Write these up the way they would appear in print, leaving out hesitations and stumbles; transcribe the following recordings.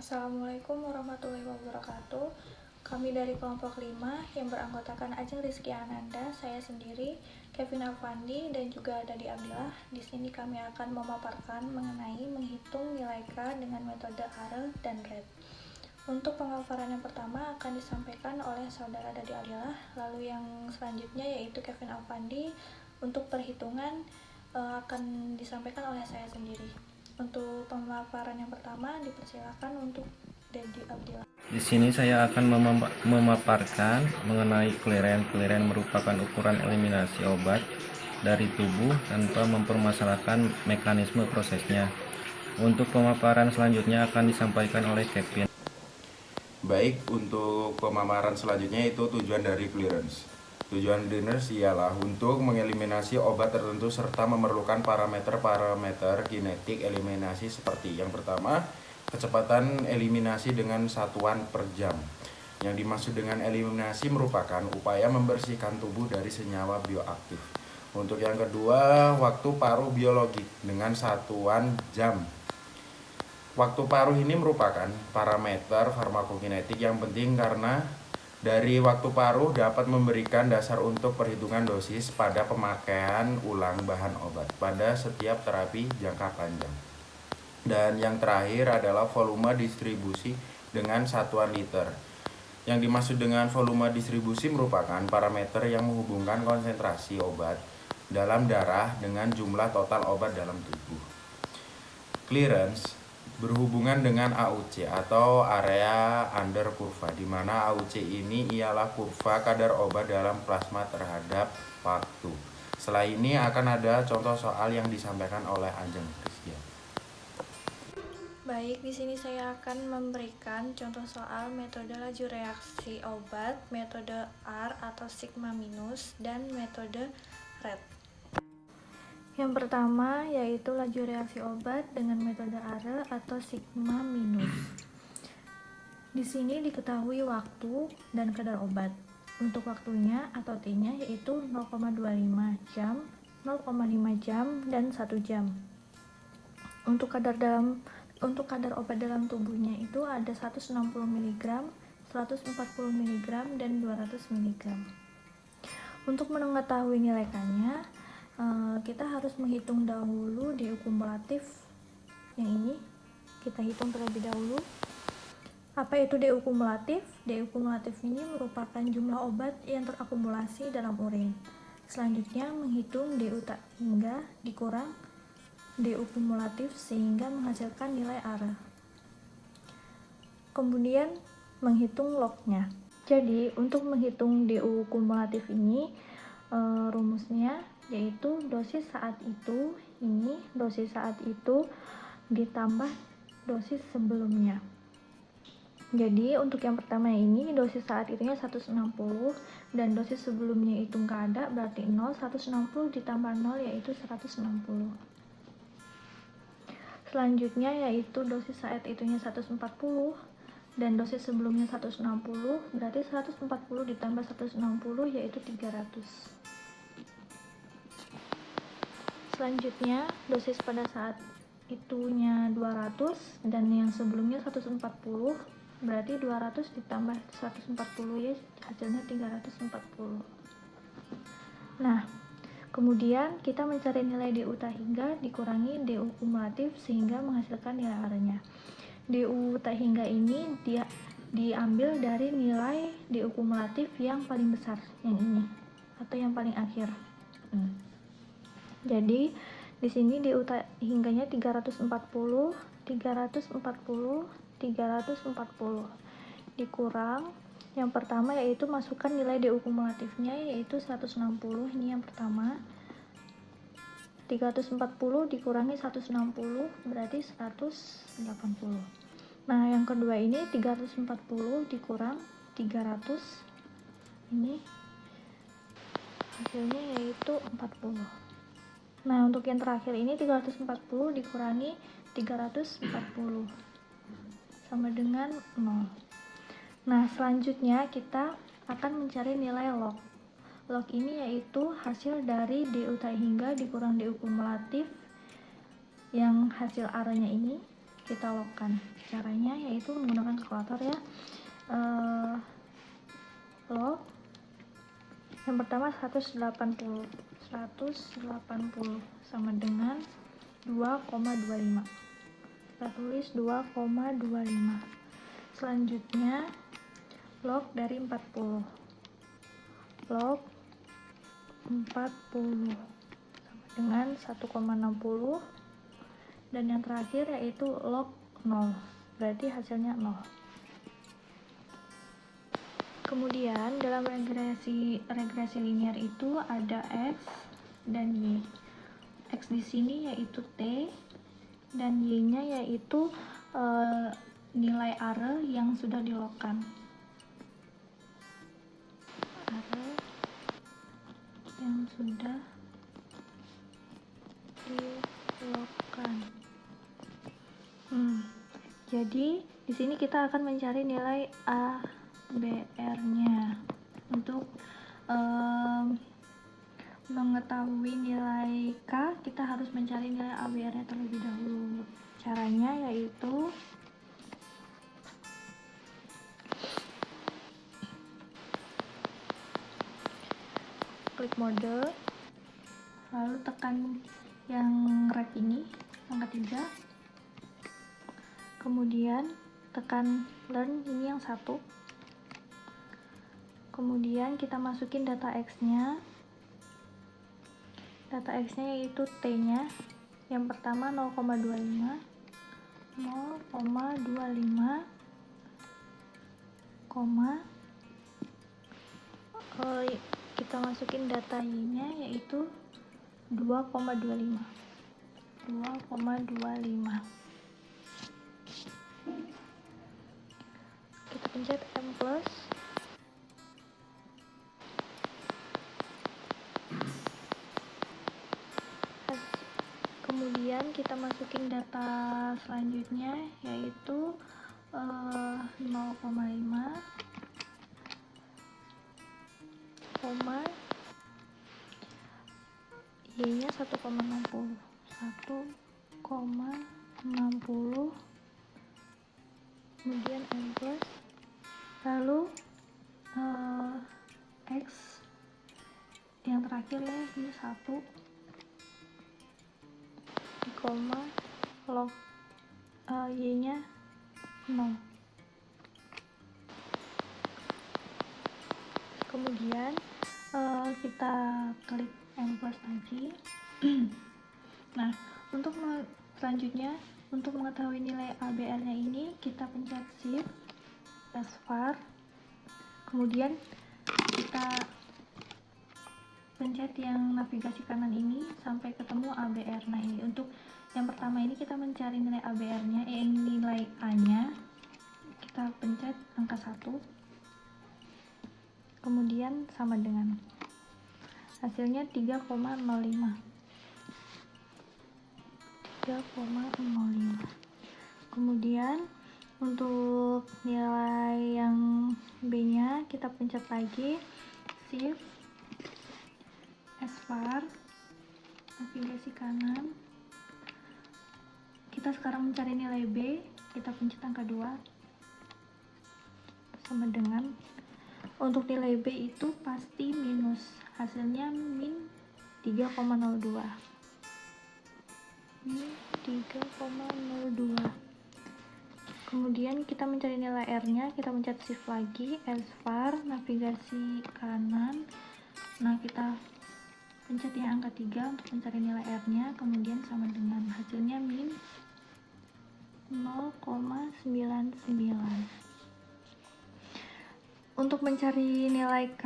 Assalamualaikum warahmatullahi wabarakatuh. Kami dari kelompok 5 yang beranggotakan Ajeng Rizky Ananda, saya sendiri, Kevin Afandi, dan juga ada di Abdillah. Di sini kami akan memaparkan mengenai menghitung nilai K dengan metode ARE dan RET. Untuk pemaparan yang pertama akan disampaikan oleh saudara Dadi Abdillah, lalu yang selanjutnya yaitu Kevin Afandi. Untuk perhitungan akan disampaikan oleh saya sendiri. Untuk pemaparan yang pertama dipersilakan untuk Dadi Abdillah. Di sini saya akan memaparkan mengenai clearance merupakan ukuran eliminasi obat dari tubuh tanpa mempermasalahkan mekanisme prosesnya. Untuk pemaparan selanjutnya akan disampaikan oleh Kevin. Baik, untuk pemaparan selanjutnya itu tujuan dari clearance. Tujuan clearance ialah untuk mengeliminasi obat tertentu serta memerlukan parameter-parameter kinetik eliminasi seperti yang pertama, kecepatan eliminasi dengan satuan per jam. Yang dimaksud dengan eliminasi merupakan upaya membersihkan tubuh dari senyawa bioaktif. Untuk yang kedua, waktu paruh biologik dengan satuan jam. Waktu paruh ini merupakan parameter farmakokinetik yang penting karena dari waktu paruh dapat memberikan dasar untuk perhitungan dosis pada pemakaian ulang bahan obat pada setiap terapi jangka panjang. Dan yang terakhir adalah volume distribusi dengan satuan liter. Yang dimaksud dengan volume distribusi merupakan parameter yang menghubungkan konsentrasi obat dalam darah dengan jumlah total obat dalam tubuh. Clearance berhubungan dengan AUC atau area under kurva, di mana AUC ini ialah kurva kadar obat dalam plasma terhadap waktu. Setelah ini akan ada contoh soal yang disampaikan oleh Ajeng Rizky. Baik, di sini saya akan memberikan contoh soal metode laju reaksi obat, metode R atau sigma minus, dan metode RET. Yang pertama yaitu laju reaksi obat dengan metode ARE atau sigma minus. Di sini diketahui waktu dan kadar obat. Untuk waktunya atau T-nya yaitu 0,25 jam, 0,5 jam, dan 1 jam. Untuk kadar obat dalam tubuhnya itu ada 160 mg, 140 mg, dan 200 mg. Untuk mengetahui nilai K-nya, kita harus menghitung dahulu DU kumulatif. Yang ini kita hitung terlebih dahulu. Apa itu DU kumulatif? DU kumulatif ini merupakan jumlah obat yang terakumulasi dalam urin. Selanjutnya menghitung DU tak hingga dikurang DU kumulatif sehingga menghasilkan nilai ARE. Kemudian menghitung lognya. Jadi untuk menghitung DU kumulatif ini rumusnya yaitu dosis saat itu ditambah dosis sebelumnya. Jadi untuk yang pertama ini dosis saat itunya 160 dan dosis sebelumnya itu nggak ada, berarti 0. 160 ditambah 0 yaitu 160. Selanjutnya yaitu dosis saat itunya 140 dan dosis sebelumnya 160, berarti 140 ditambah 160 yaitu 300. Selanjutnya dosis pada saat itunya 200 dan yang sebelumnya 140, berarti 200 ditambah 140 ya hasilnya 340. Nah, kemudian kita mencari nilai DU tak hingga dikurangi DU kumulatif sehingga menghasilkan nilai ARE-nya. DU tak hingga ini dia diambil dari nilai DU kumulatif yang paling besar, yang ini atau yang paling akhir. Jadi di sini DU tak hingganya 340 dikurang yang pertama yaitu masukkan nilai DU kumulatifnya yaitu 160, ini yang pertama. 340 dikurangi 160 berarti 180. Nah, yang kedua ini 340 dikurang 300, ini hasilnya yaitu 40. Nah, untuk yang terakhir ini 340 dikurangi 340 sama dengan 0. Nah, selanjutnya kita akan mencari nilai log. Log ini yaitu hasil dari DU tak hingga dikurang DU kumulatif yang hasil ARE-nya ini kita logkan. Caranya yaitu menggunakan kalkulator ya. Log yang pertama 180 sama dengan 2,25. Kita tulis 2,25. Selanjutnya log dari 40. Log 40 sama dengan 1,60. Dan yang terakhir yaitu log 0. Berarti hasilnya 0. Kemudian dalam regresi linear itu ada X dan Y. X di sini yaitu T dan Y-nya yaitu nilai are yang sudah dilogkan. Are yang sudah dilogkan. Jadi di sini kita akan mencari nilai ABR-nya. Untuk mengetahui nilai K, kita harus mencari nilai ABR-nya terlebih dahulu. Caranya yaitu klik mode, lalu tekan yang red ini, angka 3. Kemudian tekan learn ini yang 1. Kemudian kita masukin data X-nya. Data X-nya yaitu T-nya. Yang pertama 0,25, kita masukin data Y-nya yaitu 2,25. Kita pencet M+. Kemudian kita masukin data selanjutnya yaitu 0,5, Y-nya 1,60. Kemudian M+, lalu X yang terakhir ya, ini 1, log Y-nya 0. Kemudian kita klik M+ lagi. Nah, untuk selanjutnya untuk mengetahui nilai ABR-nya ini kita pencet shift spacebar, kemudian kita pencet yang navigasi kanan ini sampai ketemu ABR. Nah, ini untuk yang pertama ini kita mencari nilai ABR-nya, nilai A-nya. Kita pencet angka 1. Kemudian sama dengan hasilnya 3,05. Kemudian untuk nilai yang B-nya kita pencet lagi shift spacebar, navigasi kanan. Kita sekarang mencari nilai B, kita pencet angka 2 sama dengan, untuk nilai B itu pasti minus, hasilnya min 3,02. Kemudian kita mencari nilai R-nya, kita pencet shift lagi, spacebar, navigasi kanan. Nah, kita pencet yang angka 3 untuk mencari nilai R-nya, kemudian sama dengan, hasilnya min 0,99. Untuk mencari nilai K,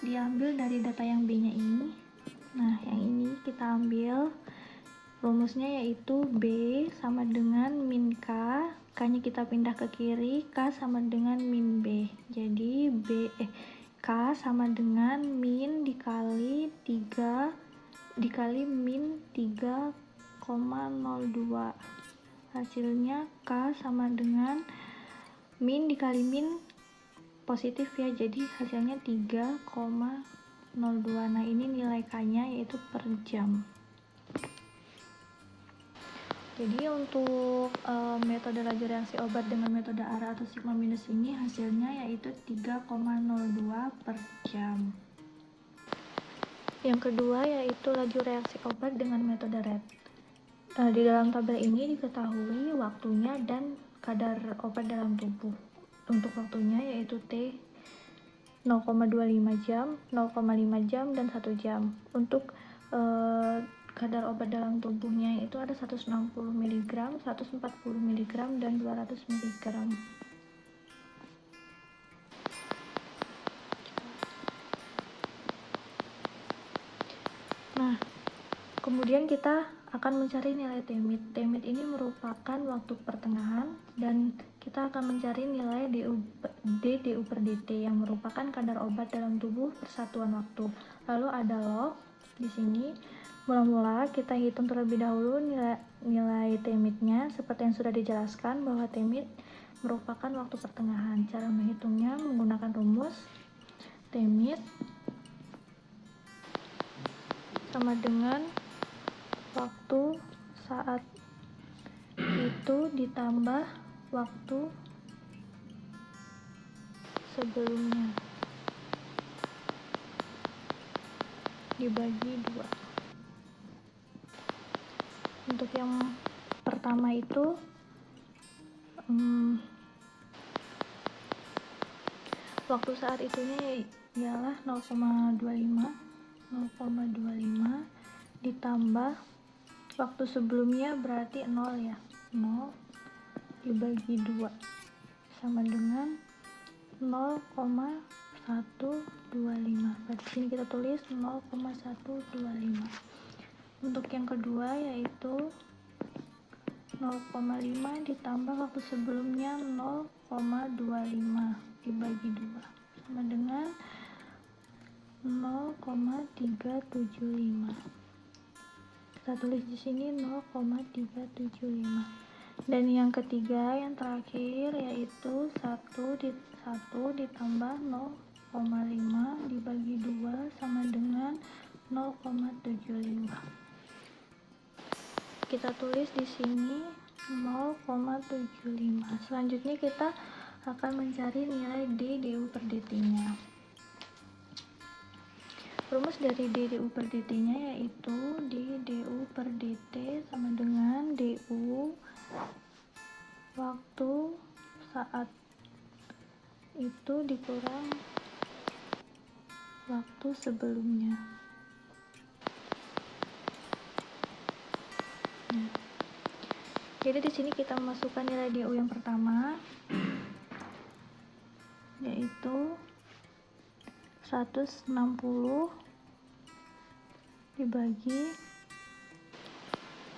diambil dari data yang B-nya ini. Nah, yang ini kita ambil rumusnya yaitu B sama dengan min K, K-nya kita pindah ke kiri, K sama dengan min B. Jadi K sama dengan min dikali 3 dikali min 3,02. Hasilnya K sama dengan min dikali min positif ya, jadi hasilnya 3,02. Nah, ini nilai K-nya yaitu per jam. Jadi untuk metode laju reaksi obat dengan metode ARA atau sigma minus ini hasilnya yaitu 3,02 per jam. Yang kedua yaitu laju reaksi obat dengan metode RET. Di dalam tabel ini diketahui waktunya dan kadar obat dalam tubuh. Untuk waktunya yaitu T 0,25 jam, 0,5 jam, dan 1 jam. Untuk kadar obat dalam tubuhnya itu ada 160 mg, 140 mg, dan 200 mg. Nah, kemudian kita akan mencari nilai Tmid. Tmid ini merupakan waktu pertengahan dan kita akan mencari nilai du per dt yang merupakan kadar obat dalam tubuh per satuan waktu. Lalu ada log di sini. Mula-mula kita hitung terlebih dahulu nilai Tmid-nya seperti yang sudah dijelaskan bahwa Tmid merupakan waktu pertengahan. Cara menghitungnya menggunakan rumus Tmid sama dengan waktu saat itu ditambah waktu sebelumnya dibagi 2. Untuk yang pertama itu waktu saat itunya ialah 0,25 ditambah waktu sebelumnya berarti 0 ya, 0 dibagi 2 sama dengan 0,125. Berarti sini kita tulis 0,125. Untuk yang kedua yaitu 0,5 ditambah waktu sebelumnya 0,25 dibagi 2 sama dengan 0,375. Kita tulis di sini 0,375. Dan yang ketiga, yang terakhir yaitu 1 ditambah 0,5 dibagi 2 sama dengan 0,75. Kita tulis di sini 0,75. Selanjutnya kita akan mencari nilai du per dt-nya. Rumus dari du per dt-nya yaitu du per dt sama dengan du waktu saat itu dikurang waktu sebelumnya. Nah, jadi di sini kita memasukkan nilai du yang pertama yaitu 160 dibagi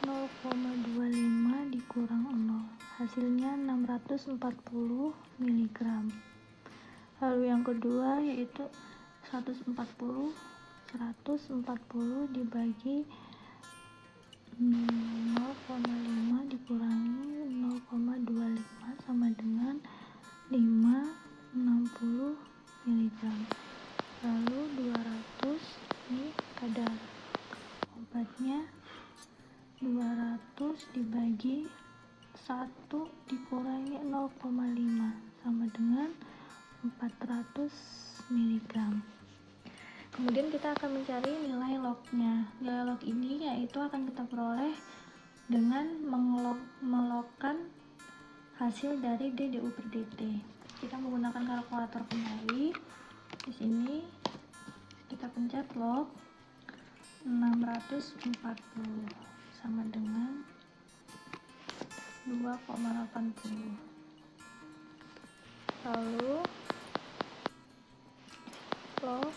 0,25 dikurang 0, hasilnya 640 mg. Lalu yang kedua yaitu 140 dibagi 0,5 dikurangi 0,25 sama dengan 560 mg. Lalu 200 ini kadar obatnya, 200 dibagi 1 dikurangi 0,5 sama dengan 400 mg. Kemudian kita akan mencari nilai lognya. Nilai log ini yaitu akan kita peroleh dengan melogkan hasil dari du per dt. Kita menggunakan kalkulator kembali. Di sini kita pencet log 640 sama dengan 2,80. Lalu log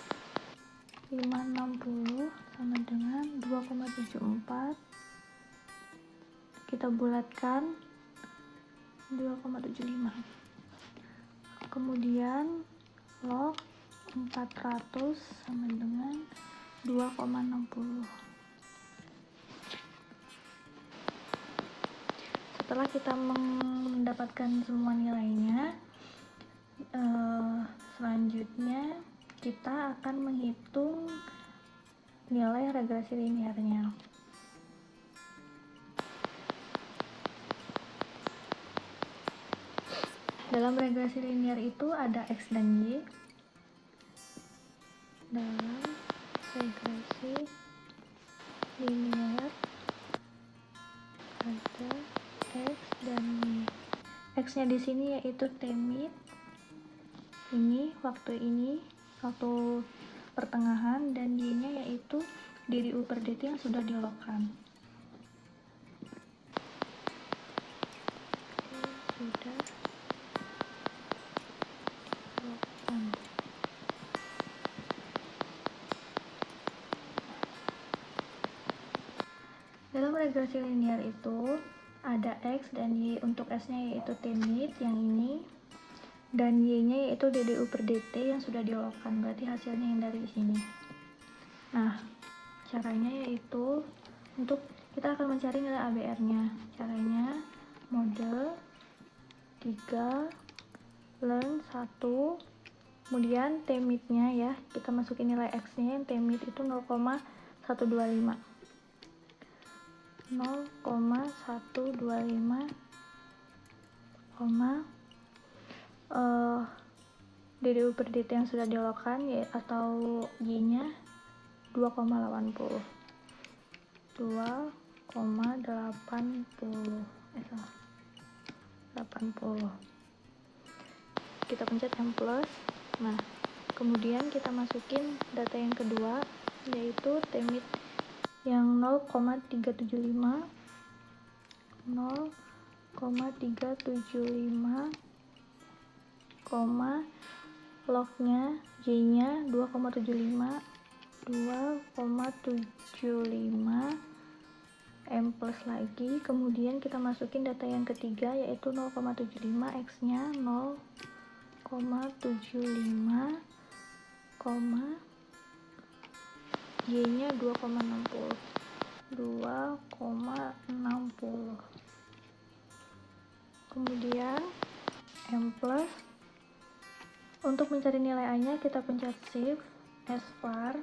560 sama dengan 2,74. Kita bulatkan 2,75. Kemudian log 400 sama dengan 2,60. Setelah kita mendapatkan semua nilainya, selanjutnya kita akan menghitung nilai regresi linearnya. Dalam regresi linear itu ada X dan Y. Dalam regresi linear ada X dan Y. X-nya di sini yaitu T-mid. Ini waktu pertengahan, dan Y-nya yaitu diri U per dt yang sudah dilogkan. Sudah dilogkan. Dalam regresi linear itu ada X dan Y. Untuk S-nya yaitu T-mid yang ini, dan Y-nya yaitu DDU per DT yang sudah dilogkan, berarti hasilnya yang dari sini. Nah, caranya yaitu untuk kita akan mencari nilai ABR-nya. Caranya model 3 learn 1, kemudian T-mid-nya ya, kita masukin nilai X-nya, yang T-mid itu 0,125. 0,125, DDU per dt yang sudah dilogkan ya, atau Y-nya 2,80. 80. Kita pencet M+. Nah, kemudian kita masukin data yang kedua, yaitu T-mid yang 0,375, lognya Y-nya 2,75, M plus lagi, kemudian kita masukin data yang ketiga yaitu 0,75, X-nya 0,75, Y-nya 2,60. Kemudian M plus. Untuk mencari nilai A-nya kita pencet Shift S-bar,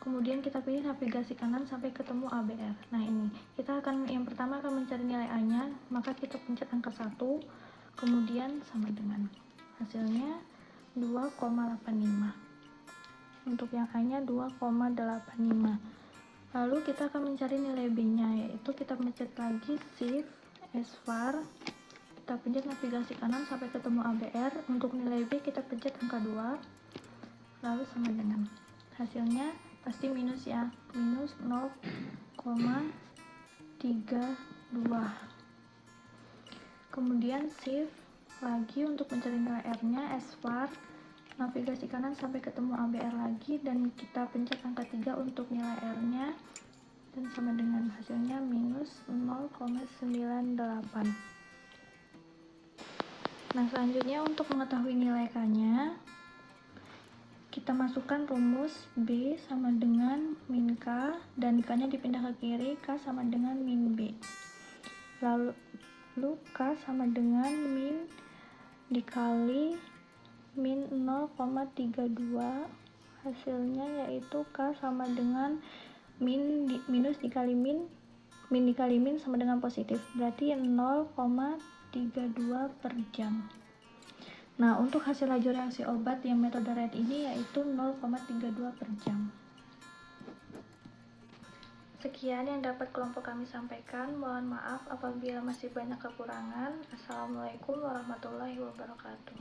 kemudian kita pilih navigasi kanan sampai ketemu ABR. Nah, ini kita akan, yang pertama akan mencari nilai A-nya, maka kita pencet angka 1, kemudian sama dengan hasilnya 2,85. Untuk yang A-nya 2,85. Lalu kita akan mencari nilai B-nya, yaitu kita pencet lagi Shift S-bar, kita pencet navigasi kanan sampai ketemu ABR. Untuk nilai B kita pencet angka 2, lalu sama dengan hasilnya pasti minus ya, minus 0,32. Kemudian shift lagi untuk mencari nilai R-nya, S-bar, navigasi kanan sampai ketemu ABR lagi, dan kita pencet angka 3 untuk nilai R-nya, dan sama dengan hasilnya minus 0,98. Nah, selanjutnya untuk mengetahui nilai K-nya, kita masukkan rumus B sama dengan min K, dan K-nya dipindah ke kiri, K sama dengan min B. Lalu K sama dengan min dikali min 0,32, hasilnya yaitu K sama dengan minus dikali min dikali min sama dengan positif, berarti 0,32 per jam. Nah, untuk hasil laju reaksi obat yang metode RET ini yaitu 0,32 per jam. Sekian yang dapat kelompok kami sampaikan. Mohon maaf apabila masih banyak kekurangan. Assalamualaikum warahmatullahi wabarakatuh.